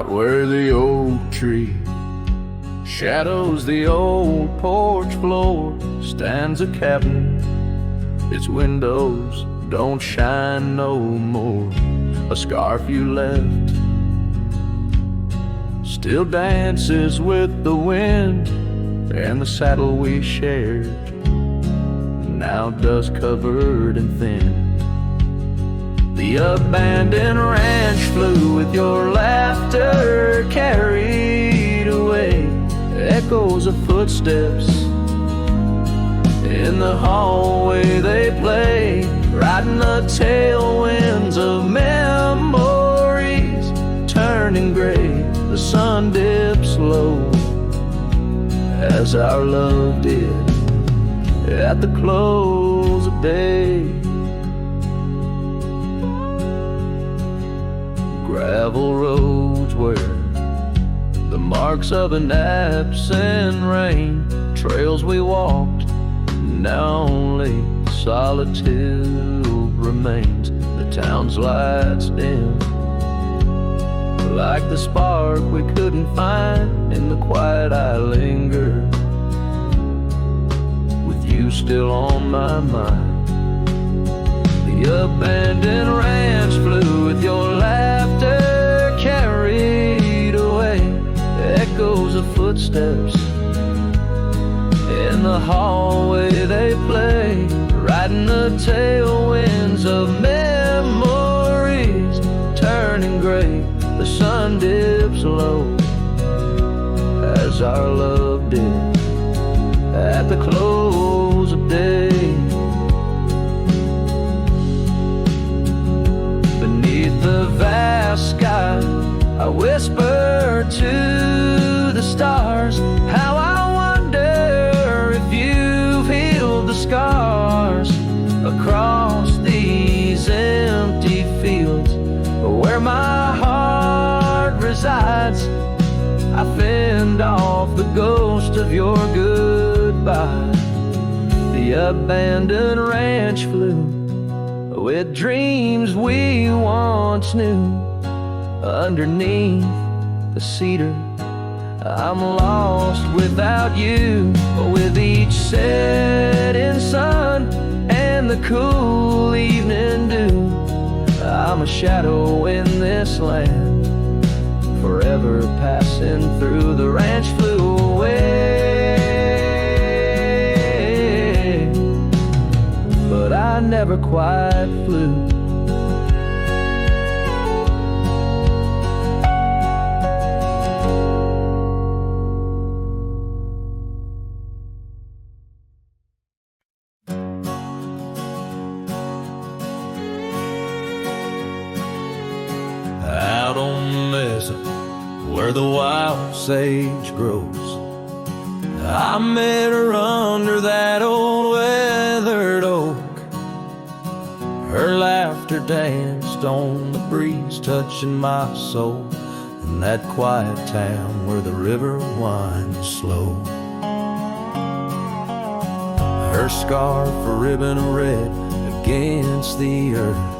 Out where the oak tree shadows the old porch floor stands a cabin. Its windows don't shine no more. A scarf you left still dances with the wind, and the saddle we shared now dust covered and thin. The abandoned ranch flew with your laughter carried away. Echoes of footsteps in the hallway they play, riding the tailwinds of memories turning gray. The sun dips low as our love did at the close of day. Gravel roads where the marks of an absent rain, trails we walked, now only solitude remains. The town's lights dim like the spark we couldn't find. In the quiet I linger, with you still on my mind. The abandoned ranch flew with your laughter carried away. Echoes of footsteps in the hallway they play, riding the tailwinds of memories turning gray. The sun dips low as our love did at the close of day. Beneath the vast sky I whisper to the stars, how I wonder if you've healed the scars across these empty fields where my heart resides. I fend off the ghost of your goodbye. The abandoned ranch flew with dreams we once knew. Underneath the cedar I'm lost without you. With each setting sun and the cool evening dew, I'm a shadow in this land, forever passing through. The ranch flew away, but I never quite flew. Out on the mesa where the wild sage grows, I met her under that old weathered oak. Her laughter danced on the breeze, touching my soul in that quiet town where the river winds slow. Her scarf a ribbon of red against the earth,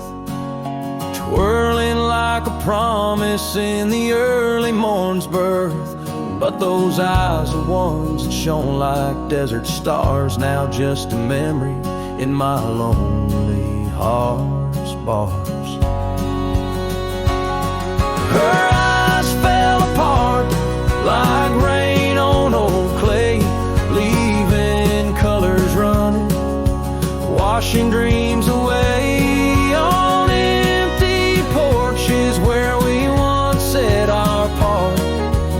twirling like a promise in the early morn's birth. But those eyes are ones that shone like desert stars, now just a memory in my lonely heart's bars. Her eyes fell apart like rain on old clay, leaving colors running, washing dreams away. On empty porches where we once said our part,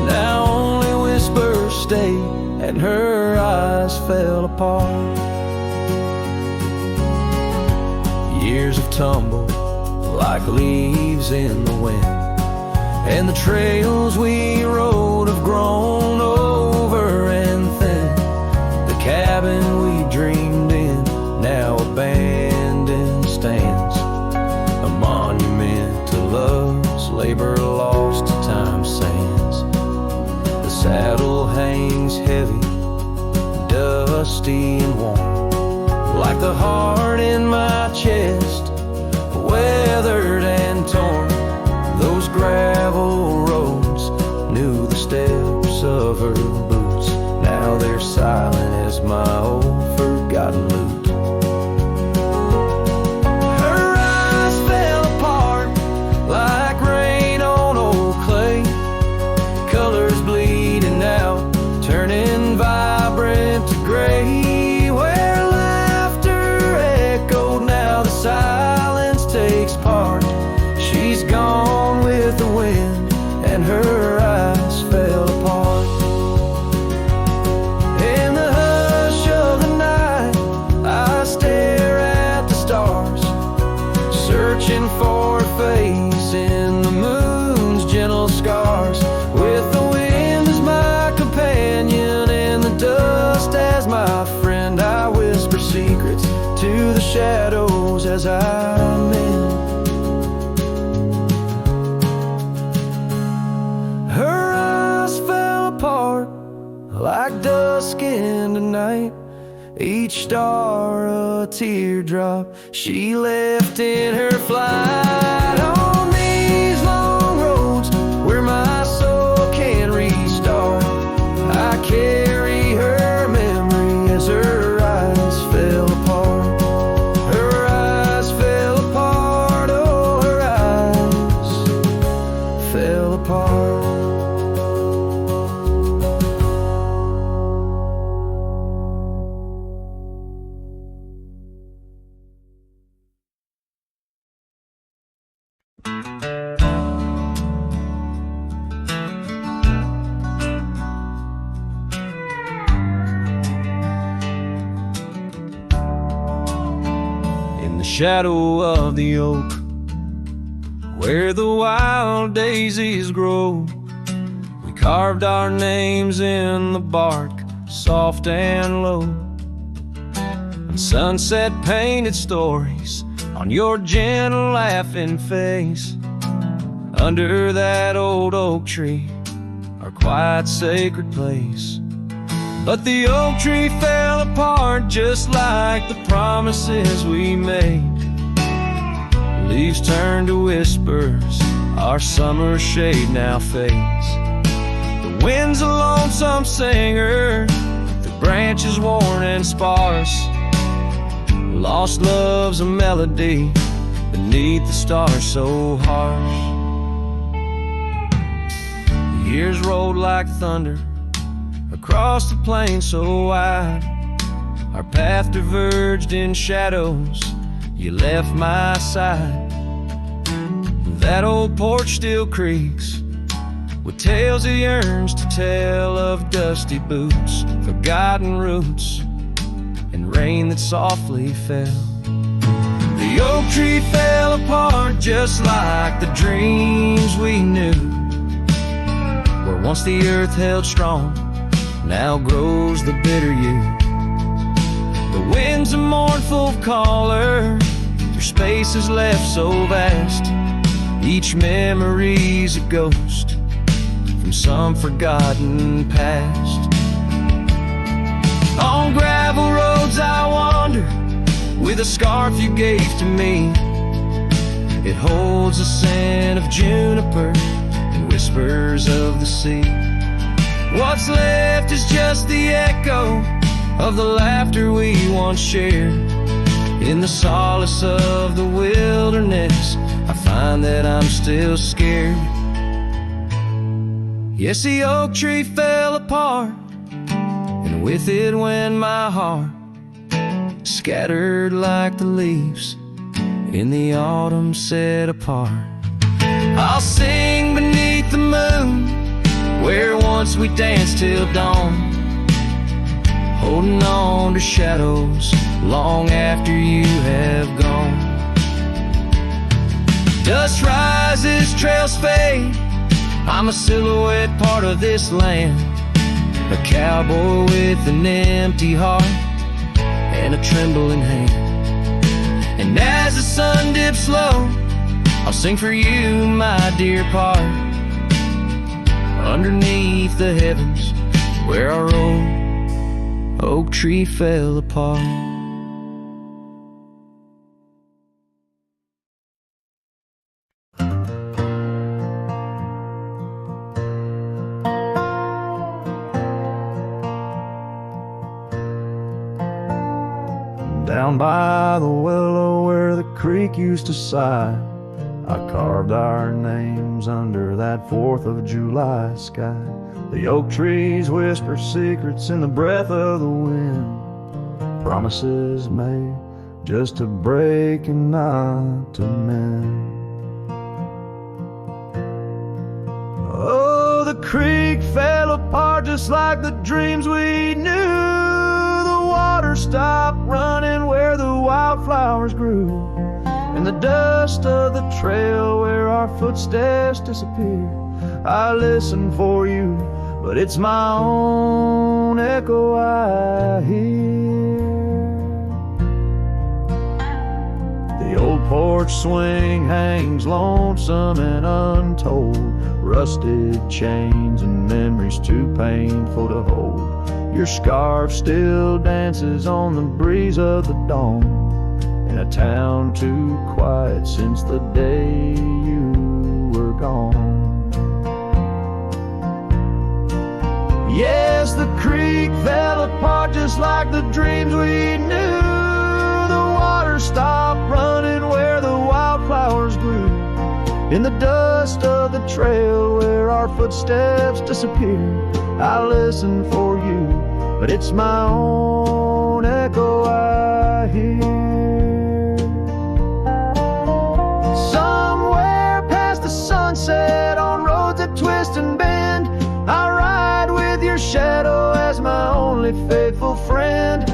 now only whispers stay, and her eyes fell apart. Years have tumbled like leaves in the wind, and the trails we rode have grown over and thin. The cabin we dreamed in, now abandoned, stands a monument to love's labor lost to time's sands. The saddle hangs heavy, dusty and warm, like the heart in my chest, weathered and torn. Those gravel roads searching for a face in the moon's gentle scars. With the wind as my companion and the dust as my friend, I whisper secrets to the shadows as I mend. Her eyes fell apart like dusk in the night, each star a teardrop she left in her flight. On these long roads where my soul can restart, I carry her memory as her eyes fell apart. Her eyes fell apart, oh, her eyes fell apart. Shadow of the oak, where the wild daisies grow, we carved our names in the bark, soft and low. And sunset painted stories on your gentle laughing face. Under that old oak tree, our quiet sacred place. But the oak tree fell apart just like the promises we made. Leaves turn to whispers, our summer shade now fades. The wind's a lonesome singer, the branches worn and sparse. Lost love's a melody beneath the stars so harsh. The years rolled like thunder across the plain so wide. Our path diverged in shadows, you left my side. That old porch still creaks with tales it yearns to tell, of dusty boots, forgotten roots, and rain that softly fell. The oak tree fell apart just like the dreams we knew, where once the earth held strong, now grows the bitter yew. The wind's a mournful caller through spaces left so vast. Each memory's a ghost from some forgotten past. On gravel roads I wander with a scarf you gave to me. It holds a scent of juniper and whispers of the sea. What's left is just the echo of the laughter we once shared. In the solace of the wilderness, I find that I'm still scared. Yes, the oak tree fell apart, and with it went my heart, scattered like the leaves in the autumn set apart. I'll sing beneath the moon, where once we danced till dawn, holding on to shadows long after you have gone. Dust rises, trails fade, I'm a silhouette part of this land, a cowboy with an empty heart and a trembling hand. And as the sun dips low, I'll sing for you, my dear part, underneath the heavens where our old oak tree fell apart. Down by the willow where the creek used to sigh, I carved our names under that 4th of July sky. The oak trees whisper secrets in the breath of the wind, promises made just to break and not to mend. Oh, the creek fell apart just like the dreams we knew. The water stopped running where the wildflowers grew, in the dust of the trail where our footsteps disappear. I listen for you, but it's my own echo I hear. The old porch swing hangs lonesome and untold, rusted chains and memories too painful to hold. Your scarf still dances on the breeze of the dawn, in a town too quiet since the day you were gone. Yes, the creek fell apart just like the dreams we knew. The water stopped running where the wildflowers grew, in the dust of the trail where our footsteps disappear. I listen for you, but it's my own echo I hear. Somewhere past the sunset, on roads that twist and bend, I ride with your shadow as my only faithful friend.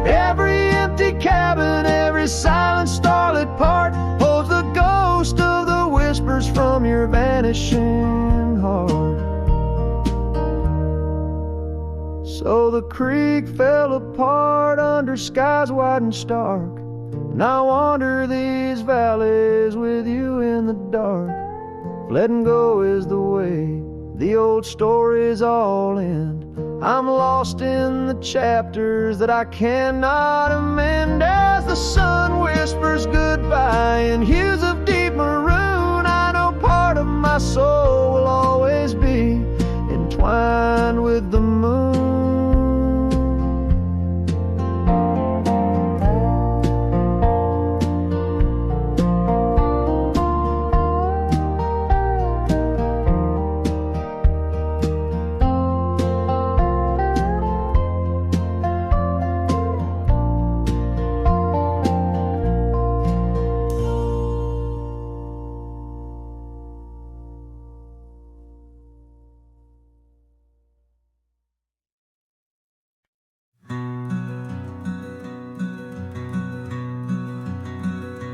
Every empty cabin, every silent starlit part holds the ghost of the whispers from your vanishing heart. So the creek fell apart under skies wide and stark, and I wander these valleys with you in the dark. Letting go is the way the old stories all end. I'm lost in the chapters that I cannot amend. As the sun whispers goodbye in hues of deep maroon, I know part of my soul will always be entwined with the moon.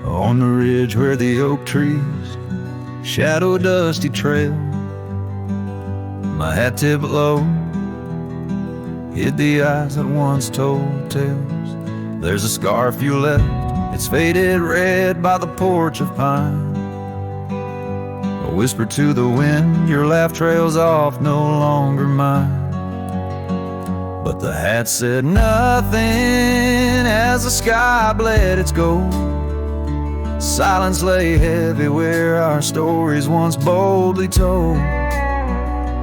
On the ridge where the oak trees shadow a dusty trail, my hat tipped low hid the eyes that once told tales. There's a scarf you left, it's faded red by the porch of pine. A whisper to the wind, your laugh trails off, no longer mine. But the hat said nothing as the sky bled its gold. Silence lay heavy where our stories once boldly told.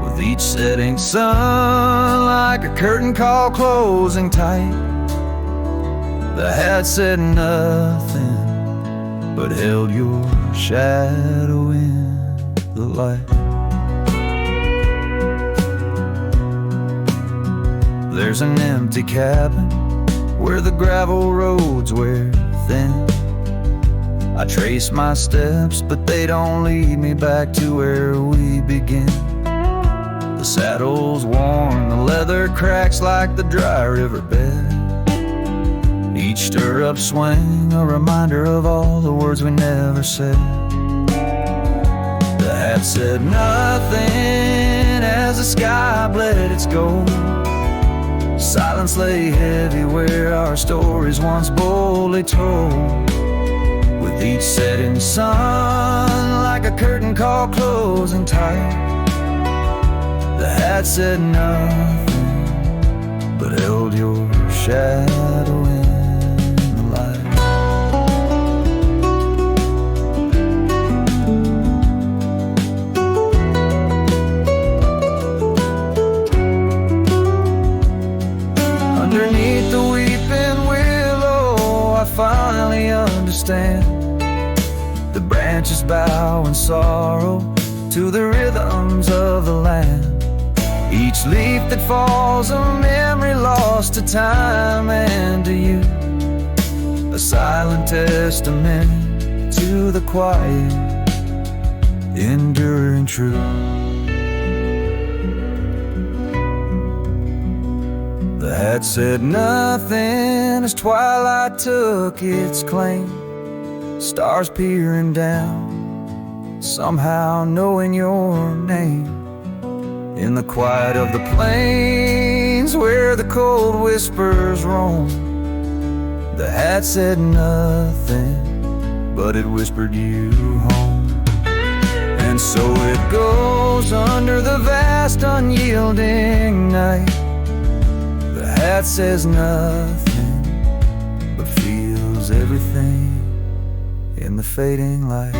With each setting sun like a curtain call closing tight, the hat said nothing but held your shadow in the light. There's an empty cabin where the gravel roads wear thin. I trace my steps, but they don't lead me back to where we begin. The saddle's worn, the leather cracks like the dry riverbed. Each stirrup swing, a reminder of all the words we never said. The hat said nothing as the sky bled its gold. Silence lay heavy where our stories once boldly told. With each setting sun like a curtain call closing tight, the hat said nothing but held your shadow in the light. Underneath the weeping willow, I finally understand. The branches bow in sorrow to the rhythms of the land. Each leaf that falls, a memory lost to time and to you, a silent testament to the quiet, enduring truth. The hat said nothing as twilight took its claim. stars peering down, somehow knowing your name. In the quiet of the plains where the cold whispers roam, the hat said nothing, but it whispered you home. And so it goes under the vast unyielding night. The hat says nothing, but feels everything in the fading light.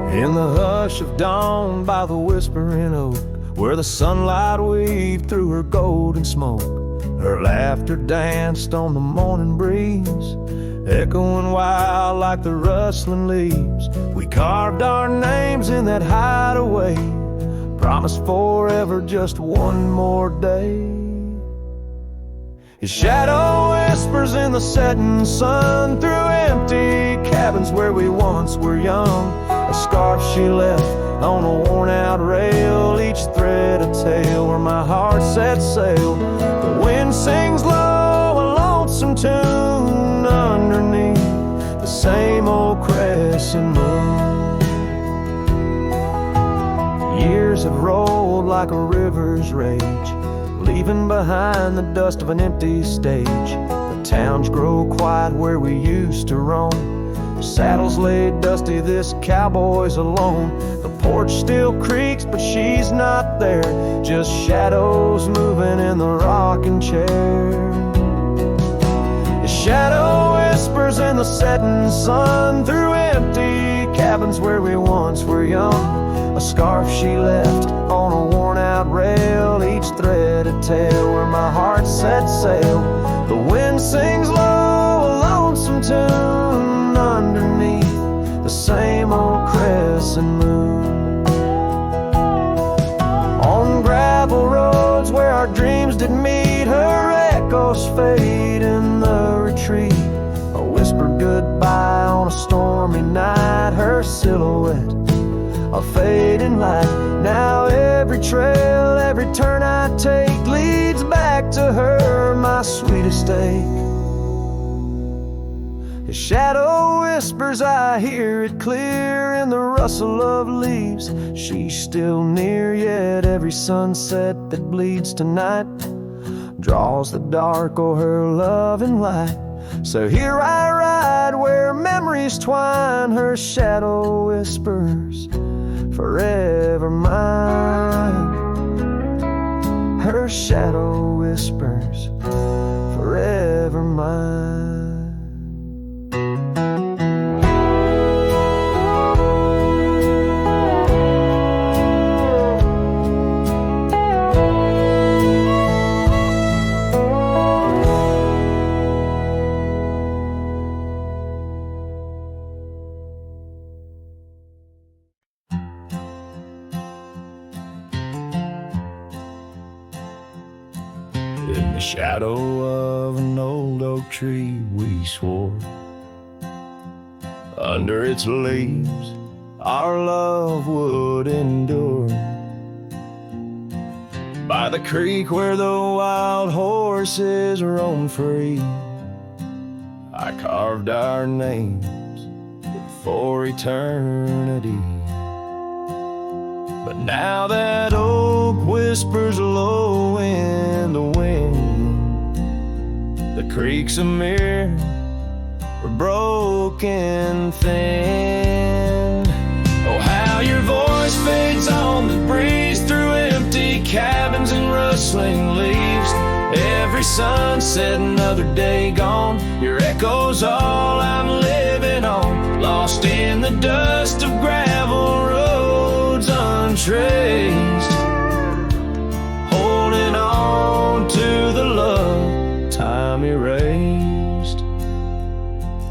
In the hush of dawn by the whispering oak, where the sunlight weaved through her golden smoke, her laughter danced on the morning breeze, echoing wild like the rustling leaves. We carved our names in that hideaway, promised forever just one more day. His shadow whispers in the setting sun through empty cabins where we once were young. A scarf she left on a worn-out rail, each thread a tale where my heart set sail. The wind sings low, a lonesome tune underneath the same old crescent moon. Years have rolled like a river's rage, leaving behind the dust of an empty stage. The towns grow quiet where we used to roam, saddles laid dusty, this cowboy's alone. The porch still creaks, but she's not there, just shadows moving in the rocking chair. His shadow whispers in the setting sun through empty cabins where we once were young. A scarf she left on a worn-out rail, each thread a tale where my heart set sail. The wind sings low, a lonesome tune underneath the same old crescent moon. On gravel roads where our dreams did meet, her echoes fade in the retreat. A whispered goodbye on a stormy night, her silhouette a fading light. Now every trail, every turn I take leads back to her, my sweetest ache. His shadow whispers, I hear it clear in the rustle of leaves. She's still near, yet every sunset that bleeds tonight draws the dark o'er her loving light. So here I ride where memories twine, her shadow whispers, forever mine. Her shadow whispers, forever mine. In the shadow of an old oak tree we swore, under its leaves our love would endure. By the creek where the wild horses roam free, I carved our names for eternity. But now that oak whispers low in the wind, the creek's a mirror, we're broken thin. Oh, how your voice fades on the breeze through empty cabins and rustling leaves. Every sunset, another day gone, your echo's all I'm living on. Lost in the dust of gravel roads untraced, holding on to the love time erased.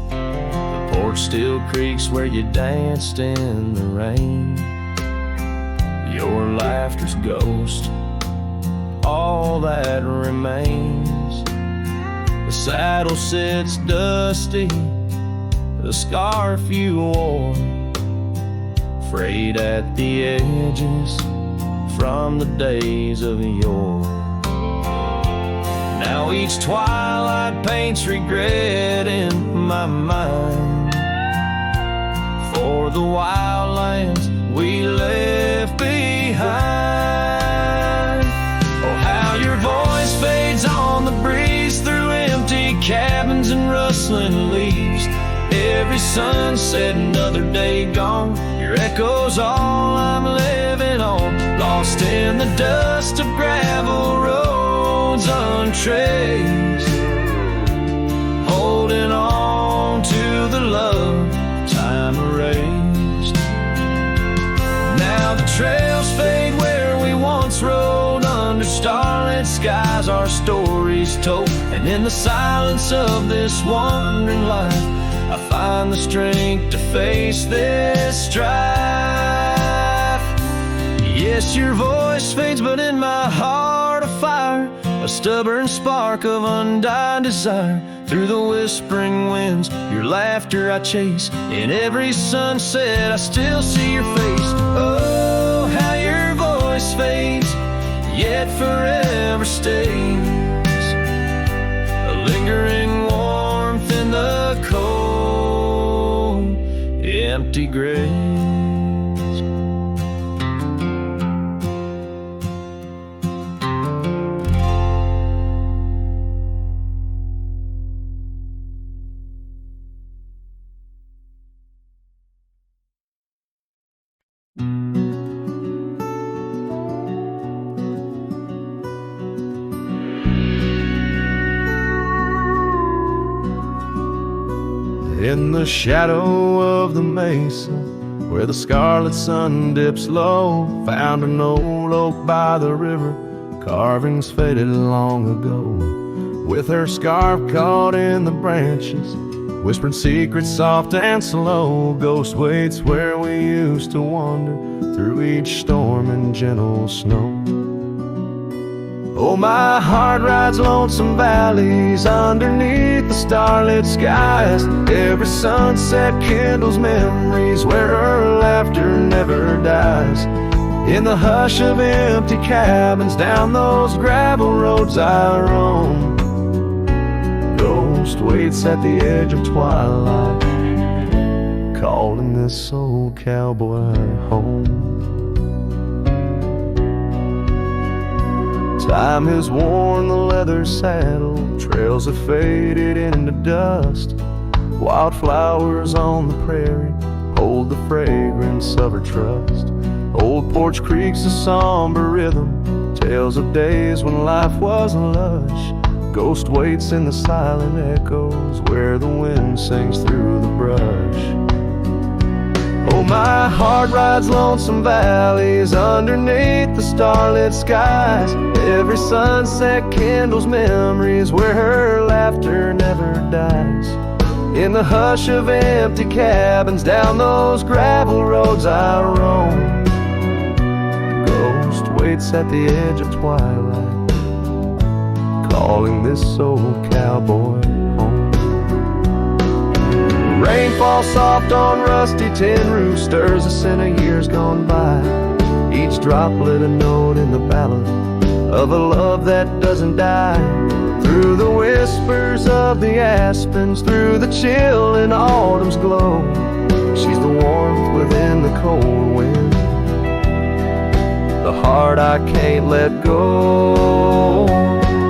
The porch still creaks where you danced in the rain. laughter's ghost, all that remains. The saddle sits dusty, the scarf you wore, frayed at the edges from the days of yore. Now each twilight paints regret in my mind for the wild lands we left behind. Oh, how your voice fades on the breeze through empty cabins and rustling leaves. Every sunset, another day gone, your echo's all I'm living on. Lost in the dust of gravel roads untraced, holding on to the love time erased. Now the trails fade where we once rode, under starlit skies our stories told. And in the silence of this wandering life, I find the strength to face this strife. Yes, your voice fades, but in my heart a fire, a stubborn spark of undying desire. Through the whispering winds, your laughter I chase. In every sunset, I still see your face. Oh, how your voice fades, yet forever stays. A lingering warmth in the cold, empty graves. In the shadow of the mesa, where the scarlet sun dips low, found an old oak by the river, carvings faded long ago. With her scarf caught in the branches, whispering secrets soft and slow, ghost waits where we used to wander through each storm and gentle snow. Oh, my heart rides lonesome valleys underneath the starlit skies. Every sunset kindles memories where her laughter never dies. In the hush of empty cabins, down those gravel roads I roam, ghost waits at the edge of twilight, calling this old cowboy home. Time has worn the leather saddle, trails have faded into dust. Wildflowers on the prairie hold the fragrance of her trust. Old porch creaks a somber rhythm, tales of days when life was lush. Ghost waits in the silent echoes where the wind sings through the brush. Oh, my heart rides lonesome valleys underneath the starlit skies. Every sunset kindles memories where her laughter never dies. In the hush of empty cabins, down those gravel roads I roam, ghost waits at the edge of twilight, calling this old cowboy home. Rain falls soft on rusty tin roofs, stirs the scent of years gone by. Each droplet a note in the ballad of a love that doesn't die. Through the whispers of the aspens, through the chill in autumn's glow, she's the warmth within the cold wind, the heart I can't let go.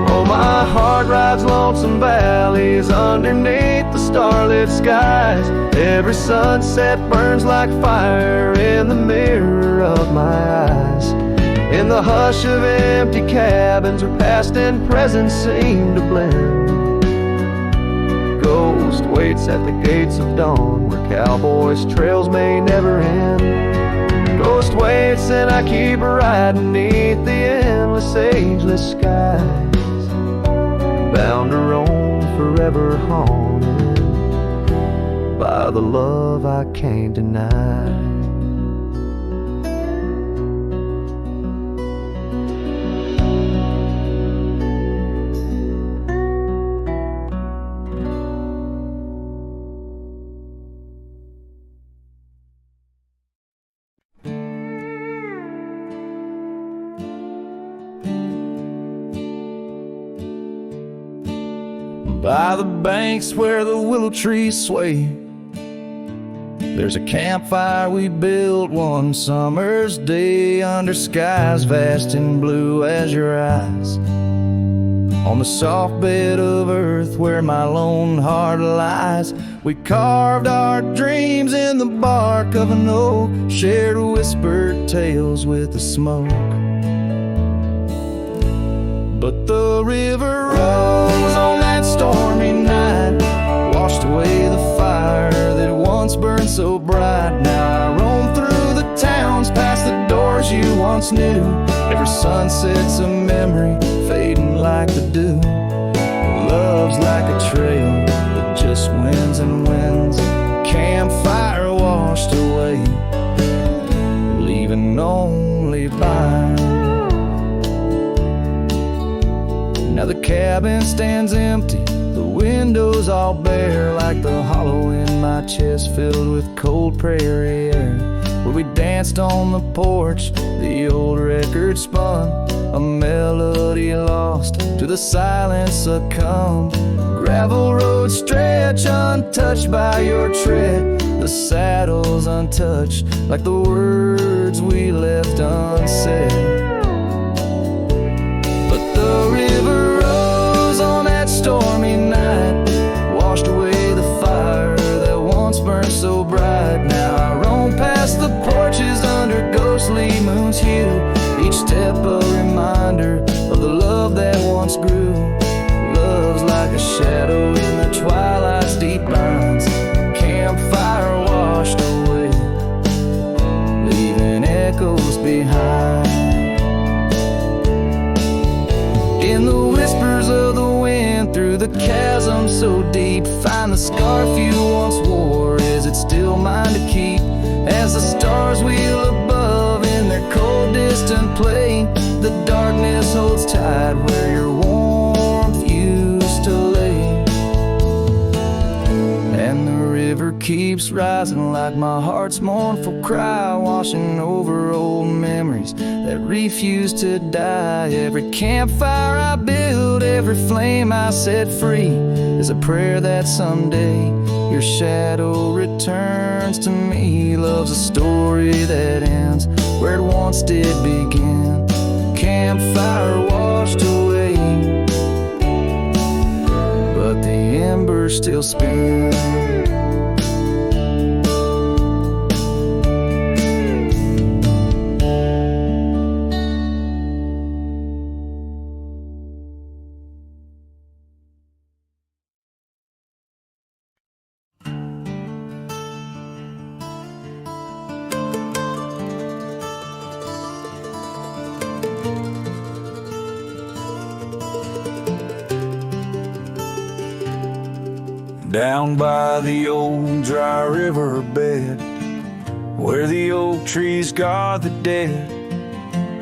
Oh, my heart rides lonesome valleys underneath the starlit skies. Every sunset burns like fire in the mirror of my eyes. In the hush of empty cabins where past and present seem to blend, ghost waits at the gates of dawn where cowboys' trails may never end. Ghost waits and I keep riding beneath the endless ageless skies, bound to roam forever haunted by the love I can't deny. by the banks where the willow trees sway. There's a campfire we built one summer's day under skies vast and blue as your eyes. On the soft bed of earth where my lone heart lies, we carved our dreams in the bark of an oak, shared whispered tales with the smoke. But the river rose on that stormy night, washed away the fire that once burned so bright. Now I roam through the towns, past the doors you once knew. Every sunset's a memory, fading like the dew. Love's like a trail that just wins and wins. Campfire washed away, leaving only Bryan. Now the cabin stands empty, the windows all bare, like the hollow in my chest filled with cold prairie air. Where we danced on the porch, the old record spun, a melody lost to the silence succumbed. Gravel road stretch untouched by your tread, the saddles untouched like the words we left unsaid. But the river rose on that stormy night, washed away the fire that once burned so bright. Now I roam past the porches under ghostly moon's hue, each step a reminder of the love that once grew. Love's like a shadow in the twilight's deep lines, campfire washed away, leaving echoes behind. In the whispers of the wind, through the chasm so deep, find the scarf you once wore. Is it still mine to keep? As the stars wheel above in their cold distant play, the darkness holds tight where your warmth used to lay. And the river keeps rising like my heart's mournful cry, washing over old memories that refuse to die. Every campfire I build, every flame I set free, is a prayer that someday your shadow returns to me. Love's a story that ends where it once did begin. Campfire washed away, but the embers still spin. Down by the old dry river bed, where the oak trees guard the dead,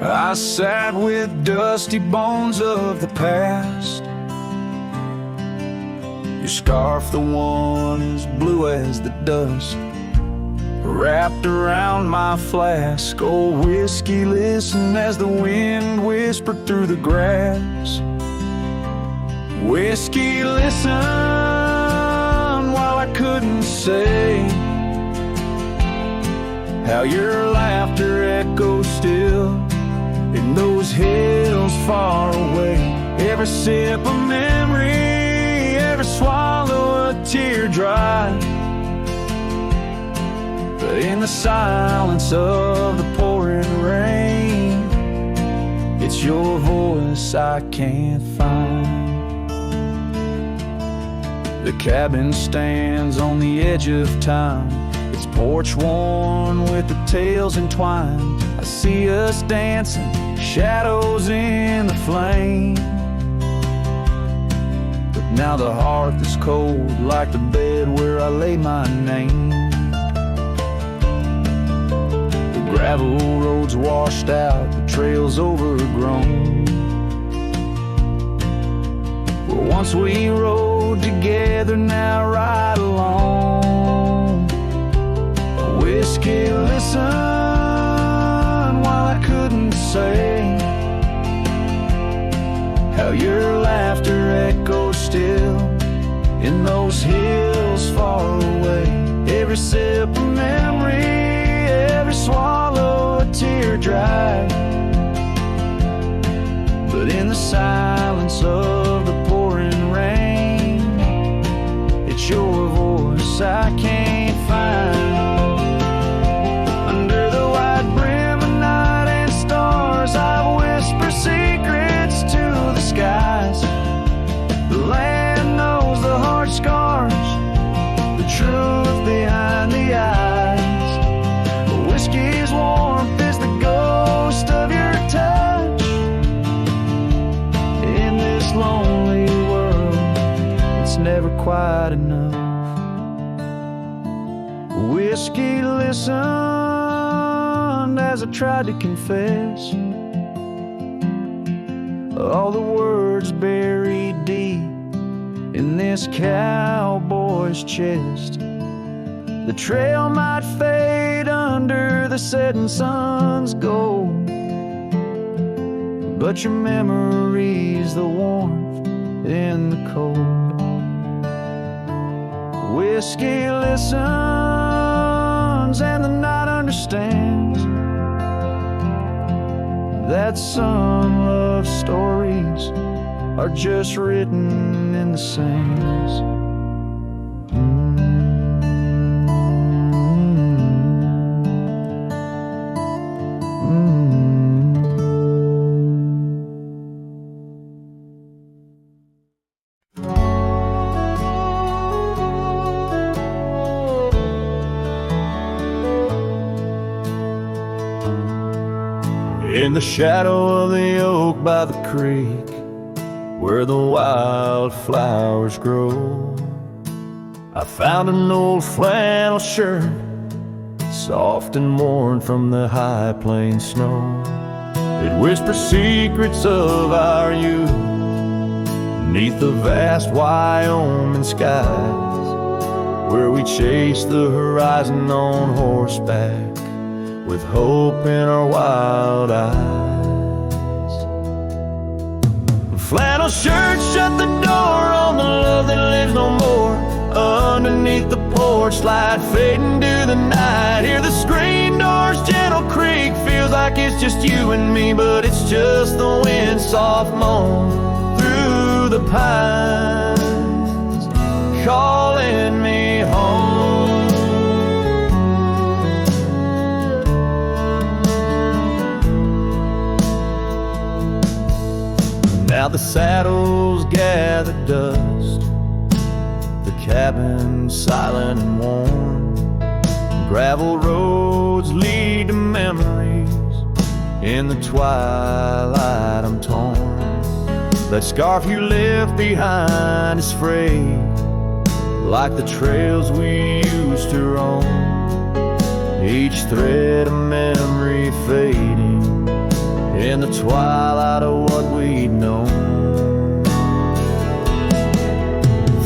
I sat with dusty bones of the past. Your scarf, the one as blue as the dust, wrapped around my flask. Old whiskey, listen as the wind whispered through the grass. Whiskey, listen while I couldn't say how your laughter echoes still in those hills far away. Every sip a memory, every swallow a tear dry. But in the silence of the pouring rain, it's your voice I can't find. The cabin stands on the edge of time, its porch worn with the tales entwined. I see us dancing, shadows in the flame, but now the hearth is cold like the bed where I lay my name. The gravel roads washed out, the trails overgrown, where once we rode together, now ride alone. Whiskey, listen while I couldn't say how your laughter echoes still in those hills far away. Every sip of memory, every swallow a tear dry. But in the silence of the pouring rain, it's your voice I can't find. Under the white brim of night and stars, I whisper secrets to the skies. The land knows the heart scars, the truth behind the eyes. Whiskey's warmth is the ghost of your touch. In this lonely world, it's never quite enough. Whiskey listened as I tried to confess all the words buried deep in this cowboy's chest. The trail might fade under the setting sun's gold, but your memory's the warmth in the cold. Whiskey listens and the night understands that some love stories are just written in the sands. In the shadow of the oak by the creek, where the wildflowers grow, I found an old flannel shirt, soft and worn from the high plain snow. It whispers secrets of our youth, neath the vast Wyoming skies, where we chased the horizon on horseback, with hope in our wild eyes. Flannel shirts shut the door on the love that lives no more. Underneath the porch light fading to the night, hear the screen door's gentle creak. Feels like it's just you and me, but it's just the wind soft moan through the pines, calling me home. Now the saddles gather dust, the cabin silent and warm. Gravel roads lead to memories, in the twilight I'm torn. That scarf you left behind is frayed, like the trails we used to roam. Each thread of memory fading in the twilight of what we'd known.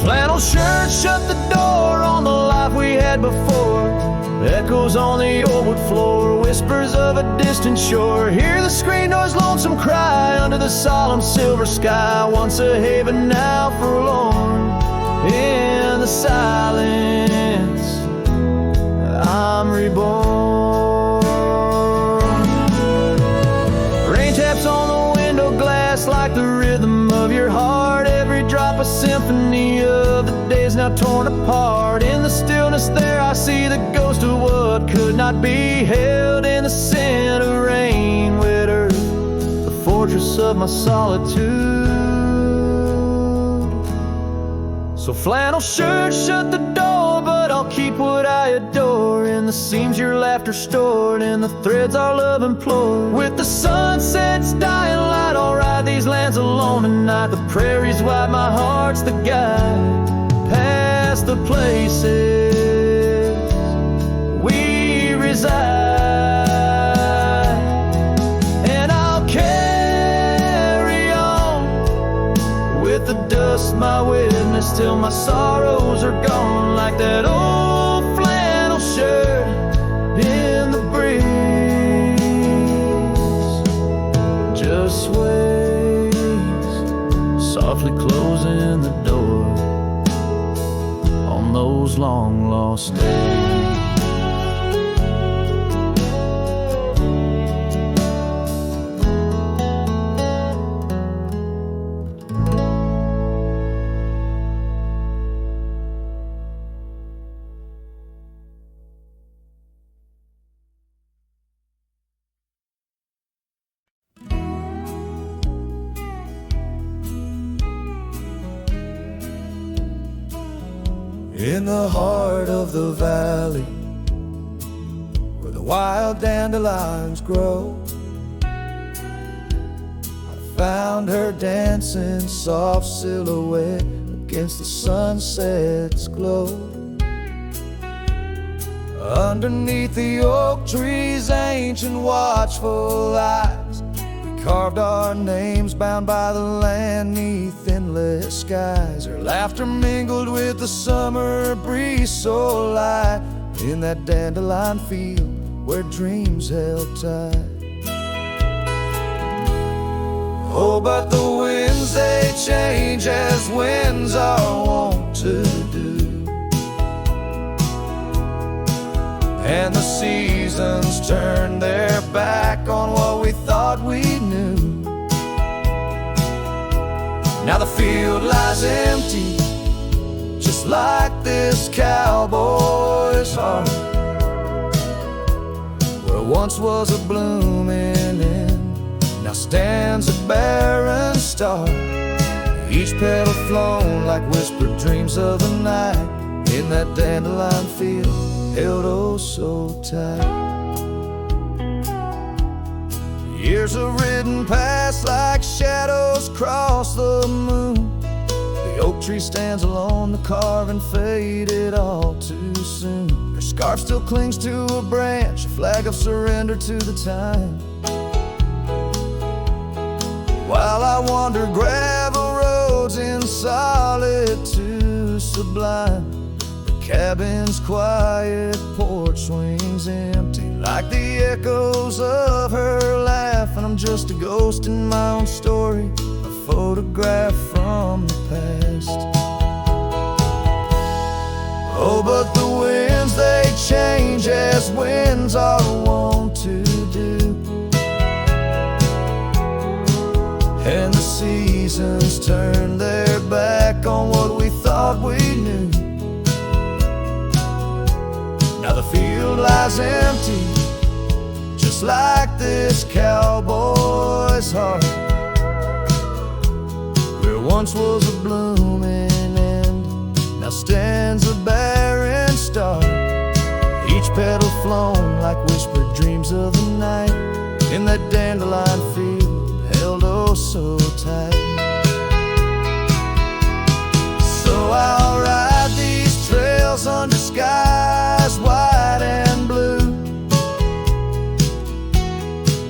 Flannel shirts shut the door on the life we had before. Echoes on the old wood floor, whispers of a distant shore. Hear the screen door's lonesome cry under the solemn silver sky. Once a haven, now forlorn. In the silence, I'm reborn. Rain taps on the window glass like the rhythm of your heart. Every drop a symphony of the days now torn apart. In the stillness there I see the ghost of what could not be held. In the scent of rain, wet earth, the fortress of my solitude. So flannel shirts shut the door, but I'll keep what I adore. In the seams your laughter stored, in the threads our love implored. With the sunset's dying light, I'll ride these lands alone tonight. The prairies wide, my heart's the guide, past the places we reside. And I'll carry on with the dust my witness till my sorrows are gone. Like that old flannel shirt in the breeze, just sways, softly closing the door In the heart of the valley, where the wild dandelions grow, I found her dancing soft silhouette against the sunset's glow. Underneath the oak tree's ancient watchful eyes, we carved our names bound by the land 'neath endless skies. Her laughter mingled with the summer breeze so light, in that dandelion field where dreams held tight. Oh, but the winds, they change as winds are wont to do, and the seasons turn their back on what we thought we knew. Now the field lies empty, just like this cowboy's heart, where once was a blooming end, now stands a barren star. Each petal flown like whispered dreams of the night, in that dandelion field held oh so tight. Years have ridden past like shadows cross the moon. The oak tree stands alone, the carving faded all too soon. Her scarf still clings to a branch, a flag of surrender to the time. While I wander gravel roads in solitude sublime, the cabin's quiet porch swings empty like the echoes of her laugh, and I'm just a ghost in my own story, a photograph from the past. Oh, but the winds, they change as winds are wont to do, and the seasons turn their back on what we thought we knew. Now the field lies empty, just like this cowboy's heart, where once was a blooming end, now stands a barren star. Each petal flown like whispered dreams of the night, in that dandelion field held oh so tight. So I'll ride these trails under skies white and blue,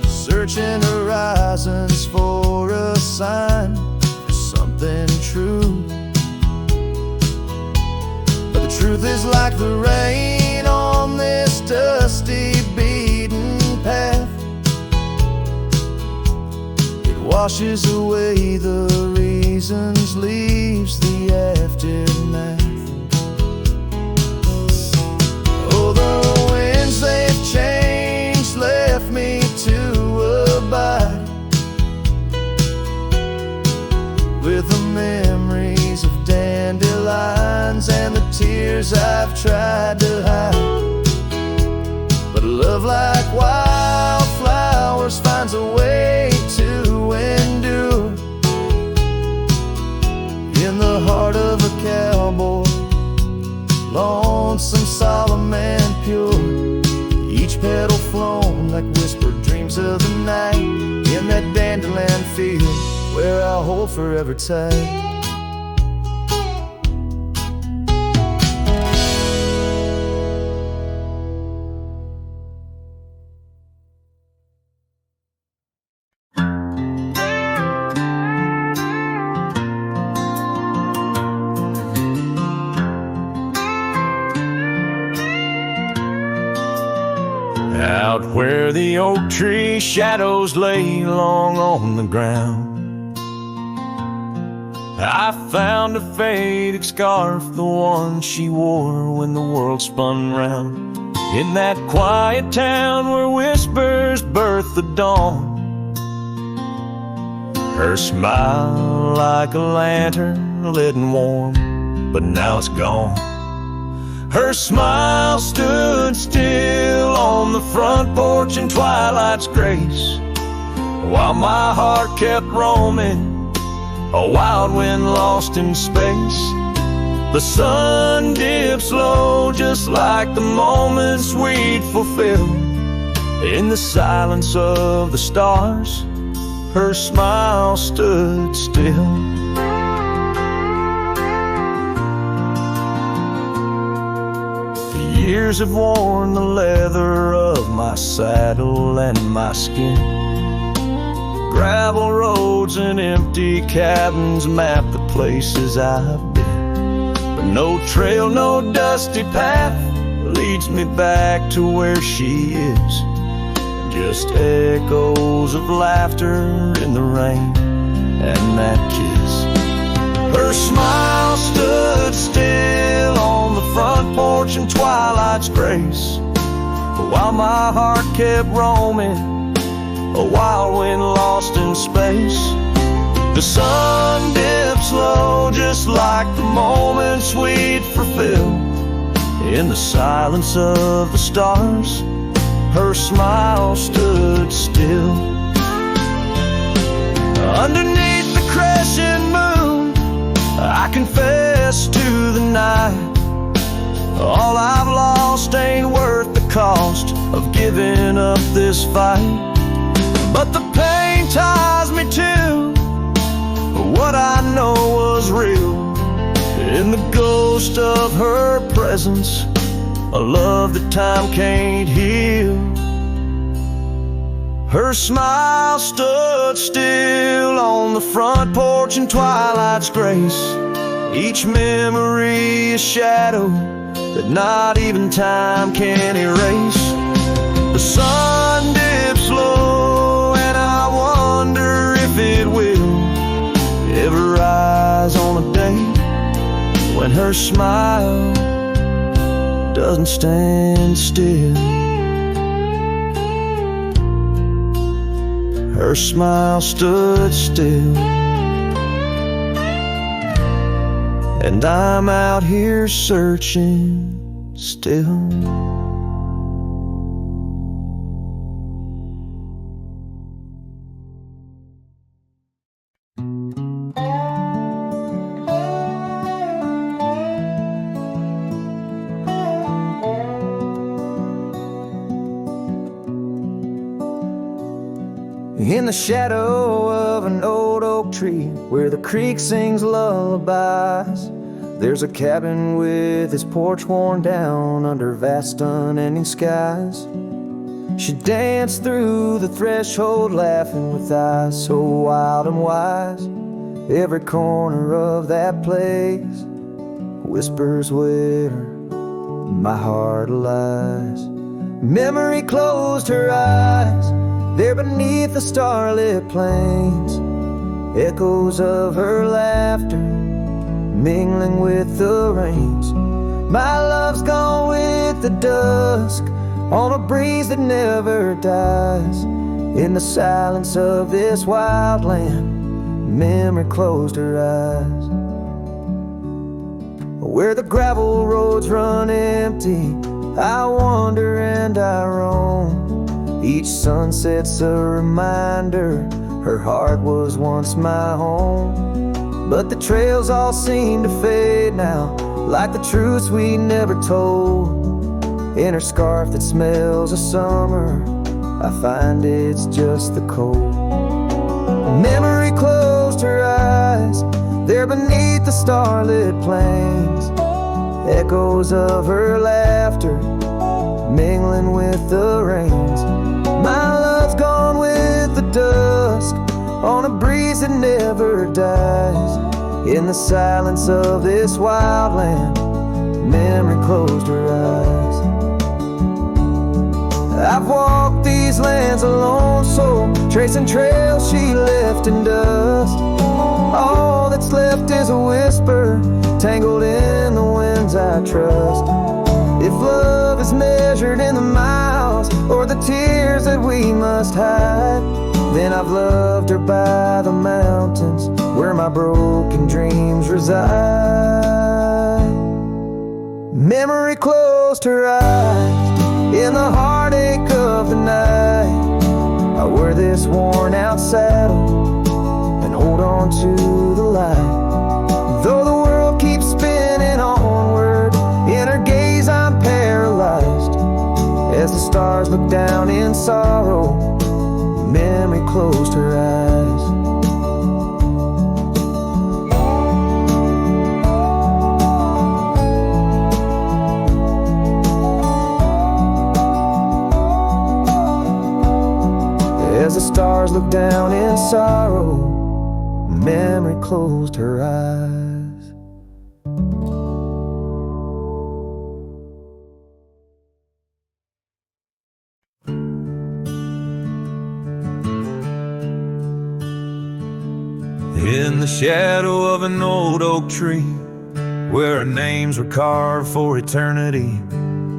searching horizons for a sign of something true. But the truth is like the rain on this dusty beaten path, washes away the reasons, leaves the aftermath. Oh, the winds, they've changed, left me to abide with the memories of dandelions and the tears I've tried to hide. But love like wildflowers finds a way to endure in the heart of a cowboy, lonesome, solemn and pure. Each petal flown like whispered dreams of the night, in that dandelion field where I'll hold forever tight. Out where the oak tree shadows lay long on the ground, I found a faded scarf, the one she wore when the world spun round. In that quiet town where whispers birth the dawn, her smile like a lantern lit and warm, but now it's gone. Her smile stood still on the front porch in twilight's grace, while my heart kept roaming, a wild wind lost in space. The sun dips low just like the moments we'd fulfill. In the silence of the stars, her smile stood still. The years have worn the leather of my saddle and my skin. Gravel roads and empty cabins map the places I've been. But no trail, no dusty path leads me back to where she is. Just echoes of laughter in the rain and that kiss. Her smile stood still on the front porch in twilight's grace, while my heart kept roaming, a wild wind lost in space. The sun dips low just like the moments we'd fulfill. In the silence of the stars, her smile stood still. Underneath the crescent moon, I confess to the night, all I've lost ain't worth the cost of giving up this fight. But the pain ties me to what I know was real. In the ghost of her presence, a love that time can't heal. Her smile stood still on the front porch in twilight's grace. Each memory a shadow that not even time can erase. The sun dips low and I wonder if it will ever rise on a day when her smile doesn't stand still. Her smile stood still, and I'm out here searching still. In the shadow of an old oak tree, where the creek sings lullabies, there's a cabin with its porch worn down under vast unending skies. She danced through the threshold laughing with eyes so wild and wise. Every corner of that place whispers where my heart lies. Memory closed her eyes there beneath the starlit plains, echoes of her laughter mingling with the rains. My love's gone with the dusk on a breeze that never dies. In the silence of this wild land, memory closed her eyes. Where the gravel roads run empty, I wander and I roam. Each sunset's a reminder her heart was once my home. But the trails all seem to fade now, like the truths we never told. In her scarf that smells of summer, I find it's just the cold. Memory closed her eyes there beneath the starlit plains, echoes of her laughter mingling with the rains. My love's gone with the dusk on a breeze that never dies. In the silence of this wild land, memory closed her eyes. I've walked these lands alone, so tracing trails she left in dust. All that's left is a whisper tangled in the winds I trust. If love is measured in the miles or the tears that we must hide, then I've loved her by the mountains where my broken dreams reside. Memory closed her eyes in the heartache of the night. I wear this worn out saddle and hold on to the light. Though the world keeps spinning stars looked down in sorrow, memory closed her eyes. As the stars looked down in sorrow, memory closed her eyes. In the shadow of an old oak tree, where our names were carved for eternity,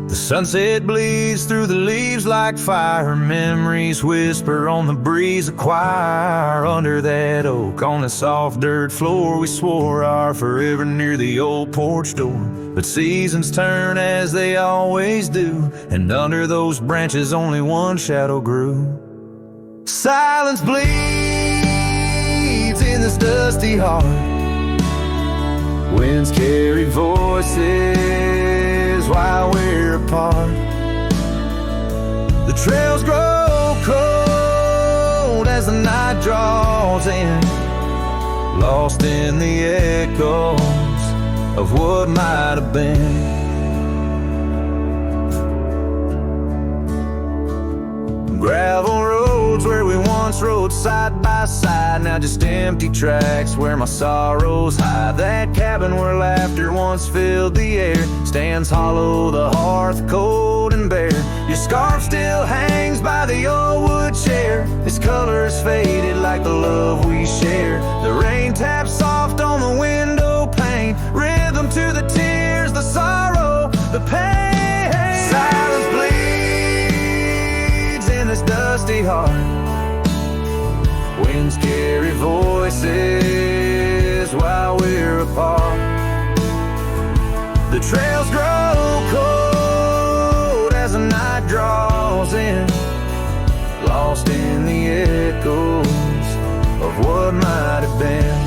the sunset bleeds through the leaves like fire. Memories whisper on the breeze, a choir. Under that oak, on the soft dirt floor, we swore our forever near the old porch door. But seasons turn as they always do, and under those branches only one shadow grew. Silence bleeds in this dusty heart. Winds carry voices while we're apart. The trails grow cold as the night draws in, lost in the echoes of what might have been. Gravel roads where we once rode side by side, now just empty tracks where my sorrows hide. That cabin where laughter once filled the air stands hollow, the hearth cold and bare. Your scarf still hangs by the old wood chair, its colors faded like the love we share. The rain taps soft on the window pane, rhythm to the tears, the sorrow, the pain. Silence bleeds in this dusty heart. Winds carry voices while we're apart. The trails grow cold as the night draws in, lost in the echoes of what might have been.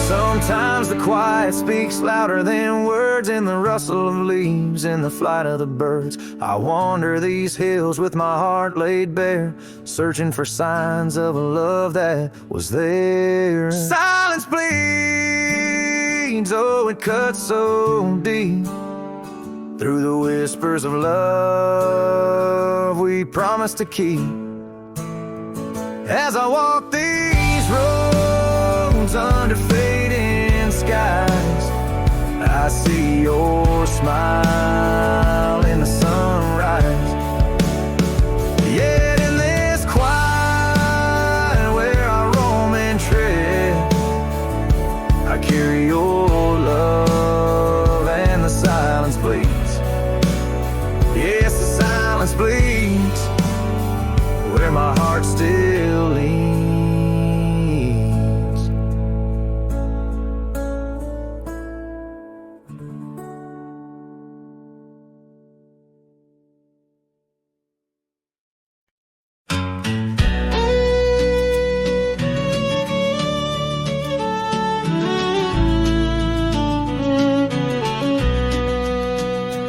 Sometimes the quiet speaks louder than words, in the rustle of leaves, in the flight of the birds. I wander these hills with my heart laid bare, searching for signs of a love that was there. Silence bleeds, oh, it cuts so deep, through the whispers of love we promised to keep. As I walk these roads under fading skies, I see your smile in the sunrise. Yet in this quiet where I roam and tread, I carry your love, and the silence bleeds. Yes, the silence bleeds where my heart still leans.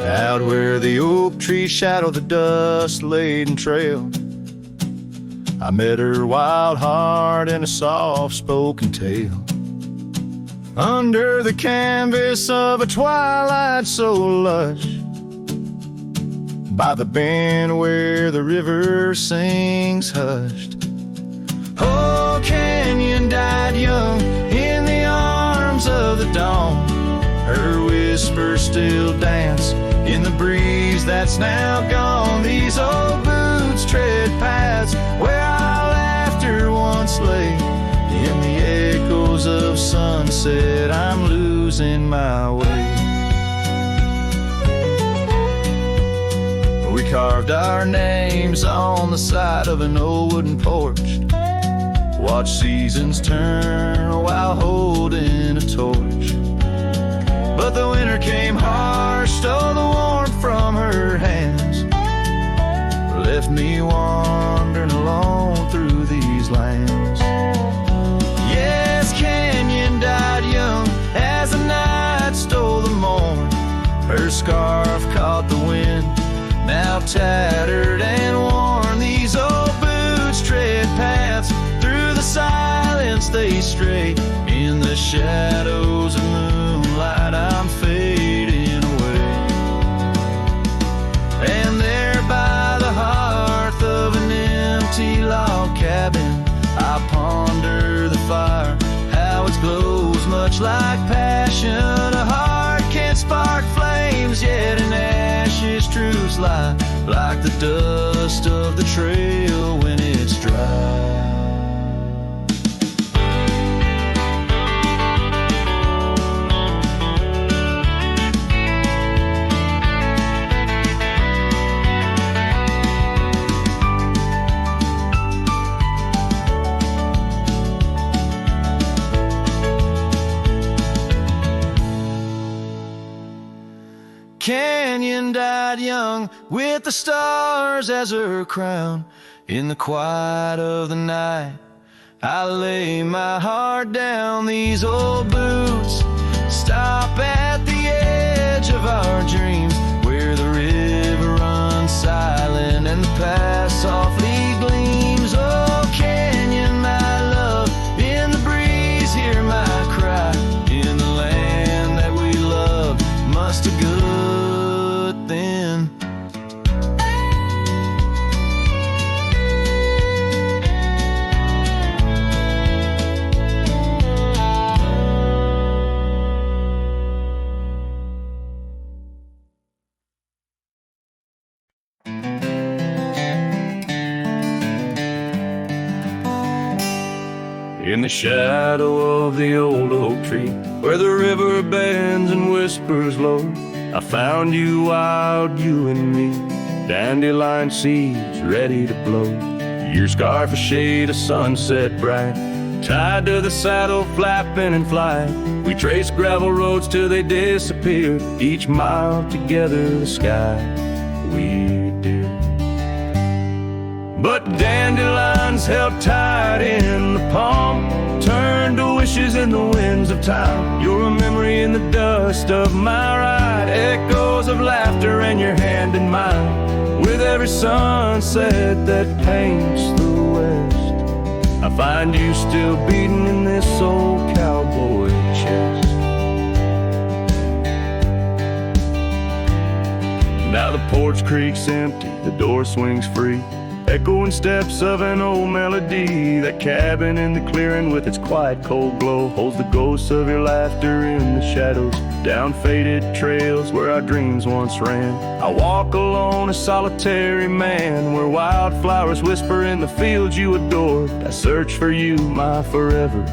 Out where the oak trees shadow the dust-laden trail, I met her wild heart in a soft-spoken tale. Under the canvas of a twilight so lush, by the bend where the river sings hushed. Oh, Canyon died young in the arms of the dawn. Her whispers still dance in the breeze that's now gone. These old boots tread paths where our laughter once lay. In the echoes of sunset, I'm losing my way. We carved our names on the side of an old wooden porch, watch seasons turn while holding a torch. But the winter came harsh, stole the warmth from her hands, left me me wandering alone through these lands. Yes, Canyon died young as the night stole the morn. Her scarf caught the wind, now tattered and worn. These old boots tread paths through the silence, they stray. In the shadows of moonlight, I'm fading away. And there by the hearth of an empty log cabin, I ponder the fire, how it glows much like passion. A heart can't spark flames, yet in ashes truths lie, like the dust of the trail when it's dry. Canyon died young with the stars as her crown. In the quiet of the night, I lay my heart down. These old boots stop at the edge of our dreams, where the river runs silent and the past softly gleams. Oh, Canyon, my love, in the breeze hear my cry. In the land that we loved, must have good then. In the shadow of the old oak tree, where the river bends and whispers low, I found you wild, you and me, dandelion seeds ready to blow. Your scarf a shade of sunset bright, tied to the saddle flapping in flight. We traced gravel roads till they disappeared, each mile together the sky we did. But dandelions held tight in the palm, turned to wishes in the winds of time. You're a memory in the dust of my ride, echoes of laughter and your hand in mine. With every sunset that paints the west, I find you still beating in this old cowboy chest. Now the porch creaks empty, the door swings free, echoing steps of an old melody. That cabin in the clearing with its quiet cold glow holds the ghosts of your laughter in the shadows, down faded trails where our dreams once ran. I walk alone, a solitary man, where wildflowers whisper in the fields you adored. I search for you, my forever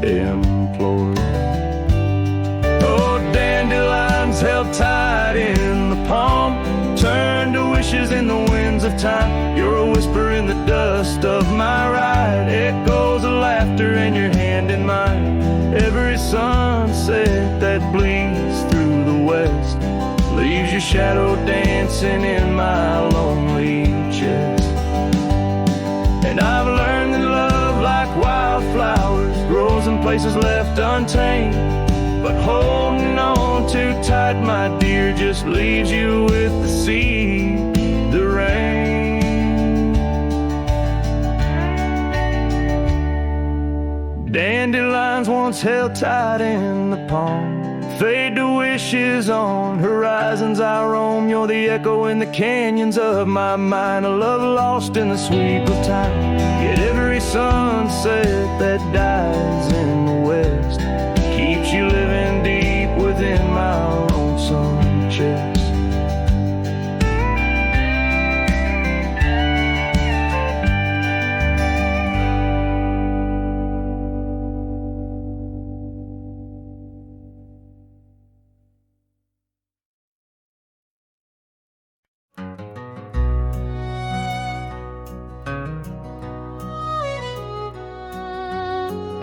implored. Oh, dandelions held tight in the palm, turned to wishes in the winds of time. You're a whisper in the dust of my ride, echoes of laughter and your hand in mine. Every sunset that bleeds through the west leaves your shadow dancing in my lonely chest. And I've learned that love, like wildflowers, grows in places left untamed. But holding on too tight, my dear, just leaves you with the sea, the rain. Dandelions once held tight in the palm, fade to wishes on horizons I roam. You're the echo in the canyons of my mind, a love lost in the sweep of time. Yet every sunset that dies in the west keeps you living deep within my lonesome chest.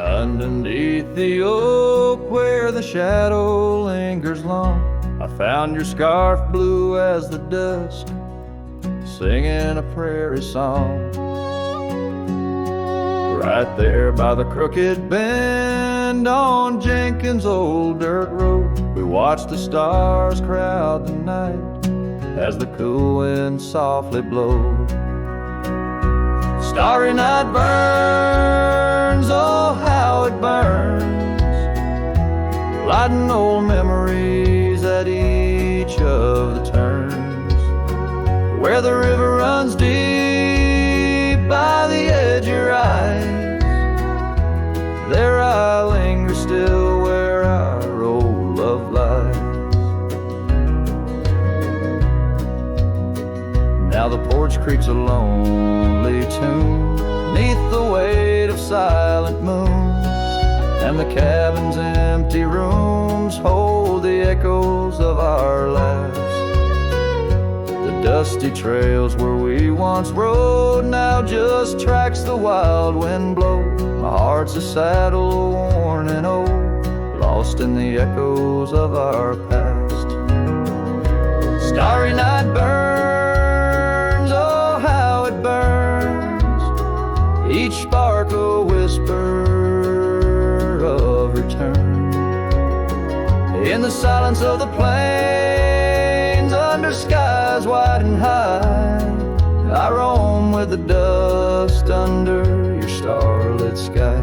Underneath the oak where the shadow lingers long, I found your scarf blue as the dusk, singing a prairie song. Right there by the crooked bend on Jenkins' old dirt road, we watched the stars crowd the night as the cool wind softly blowed. Starry night burns, oh how it burns, lighting old memories at each of the turns. Where the river runs deep by the edge of your eyes, there I linger still where our old love lies. Now the porch creaks a lonely tune neath the weight of silent moons, and the cabin's empty rooms hold the echoes of our laughs. The dusty trails where we once rode now just tracks the wild wind blow. My heart's a saddle worn and old, lost in the echoes of our past. Starry night burns, oh how it burns, each spark a whisper of return. In the silence of the plains, under skies wide and high, I roam with the dust under your starlit sky.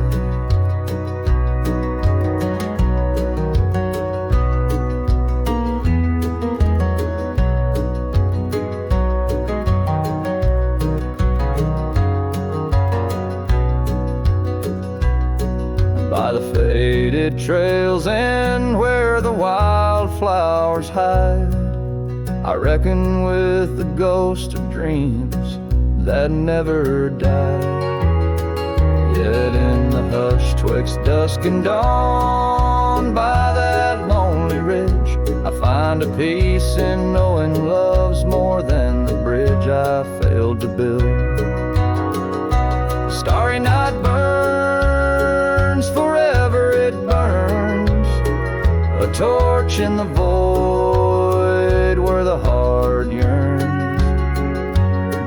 By the faded trails and where the wildflowers hide, I reckon with the ghost of dreams that never die. Yet in the hush twixt dusk and dawn, by that lonely ridge, I find a peace in knowing love's more than the bridge I failed to build. The starry night burns, forever it burns, a torch in the void where the heart yearns.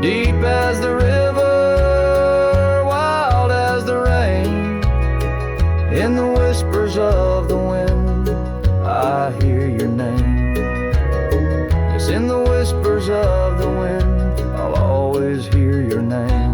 Deep as the river, wild as the rain, in the whispers of the wind, I hear your name. Yes, in the whispers of the wind, I'll always hear your name.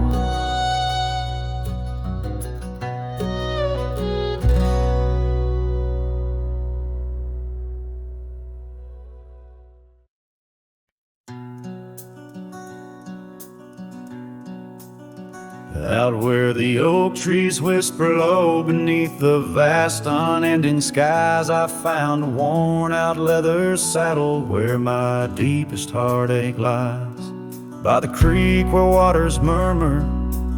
Out where the oak trees whisper low beneath the vast unending skies, I found a worn out leather saddle where my deepest heartache lies. By the creek where waters murmur,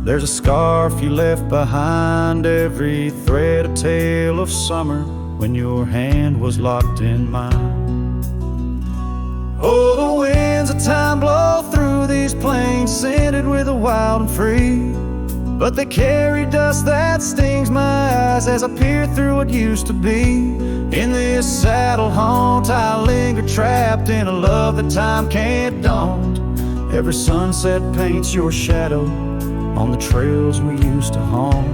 there's a scarf you left behind, every thread a tale of summer when your hand was locked in mine. Oh, the winds of time blow through these plains, scented with the wild and free, but they carry dust that stings my eyes as I peer through what used to be. In this saddle haunt I linger, trapped in a love that time can't daunt. Every sunset paints your shadow on the trails we used to haunt.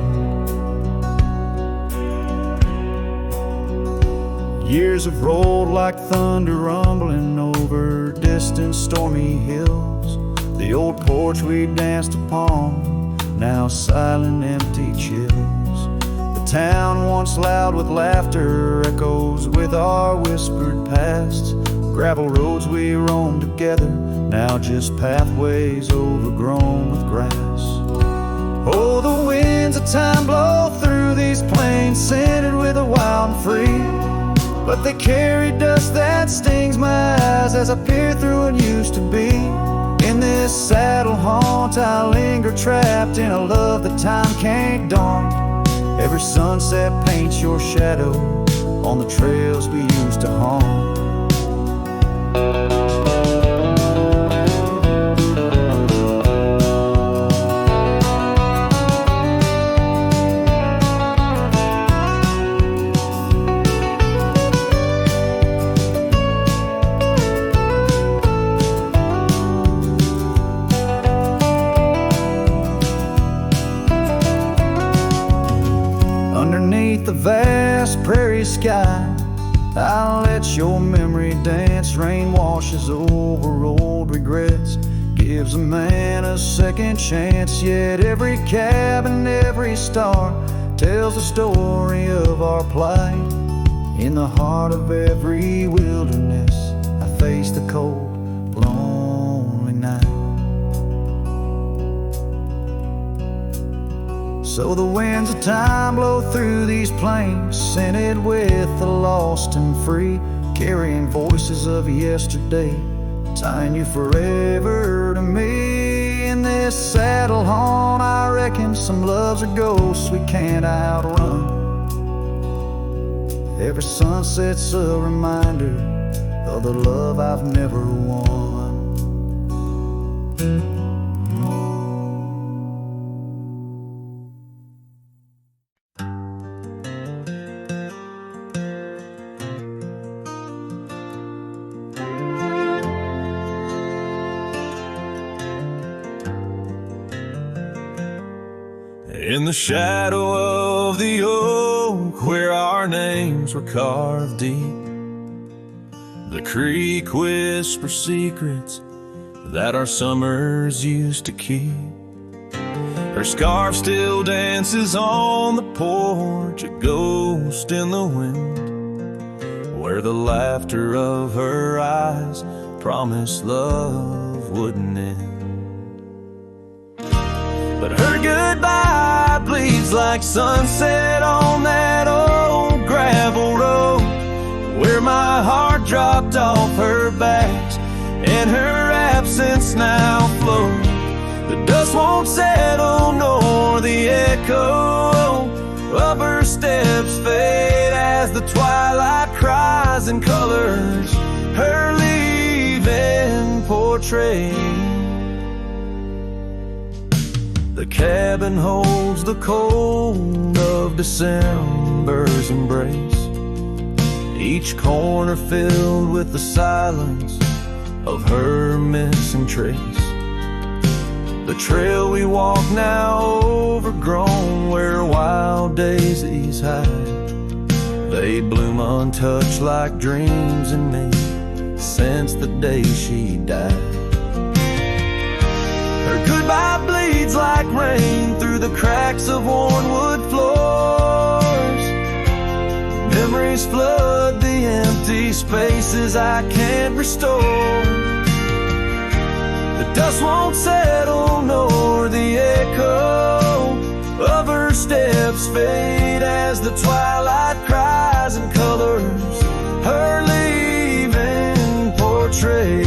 Years have rolled like thunder rumbling over distant stormy hills. The old porch we danced upon, now silent, empty chills. The town once loud with laughter echoes with our whispered pasts. Gravel roads we roamed together, now just pathways overgrown with grass. Oh, the winds of time blow through these plains, scented with the wild and free, but they carry dust that stings my eyes as I peer through what used to be. In this saddle haunt I linger, trapped in a love that time can't daunt. Every sunset paints your shadow on the trails we used to haunt. Underneath the vast prairie sky, I'll let your memory dance. Rain washes over old regrets, gives a man a second chance. Yet every cabin, every star tells the story of our plight. In the heart of every wilderness, I face the cold, lonely night. So the winds of time blow through these plains, scented with the lost and free, carrying voices of yesterday, tying you forever to me. In this saddle home, I reckon some loves are ghosts we can't outrun. Every sunset's a reminder of the love I've never won. In the shadow of the oak, where our names were carved deep, the creek whispers secrets that our summers used to keep. Her scarf still dances on the porch, a ghost in the wind, where the laughter of her eyes promised love wouldn't end. But her goodbye bleeds like sunset on that old gravel road, where my heart dropped off her back and her absence now flows. The dust won't settle nor the echo of her steps fade as the twilight cries and colors her leaving portrait. The cabin holds the cold of December's embrace, each corner filled with the silence of her missing trace. The trail we walk now overgrown, where wild daisies hide, they bloom untouched like dreams in me since the day she died. Her goodbye bleeds like rain through the cracks of worn wood floors. Memories flood the empty spaces I can't restore. The dust won't settle nor the echo of her steps fade as the twilight cries and colors her leaving portrait.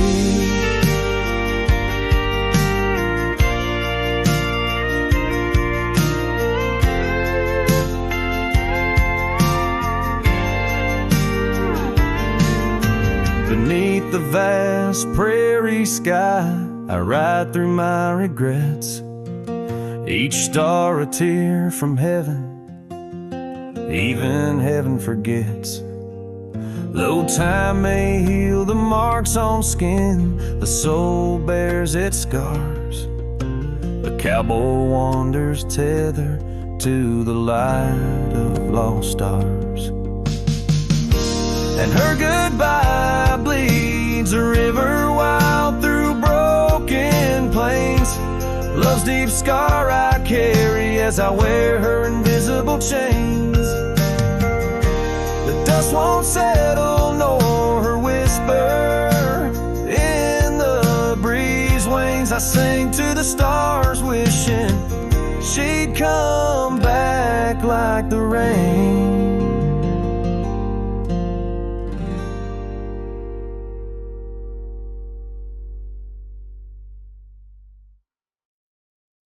Beneath the vast prairie sky, I ride through my regrets, each star a tear from heaven, even heaven forgets. Though time may heal the marks on skin, the soul bears its scars. A cowboy wanders tethered to the light of lost stars. And her goodbye bleeds a river wild through broken plains, love's deep scar I carry as I wear her invisible chains. The dust won't settle nor her whisper in the breeze wanes. I sing to the stars wishing she'd come back like the rain.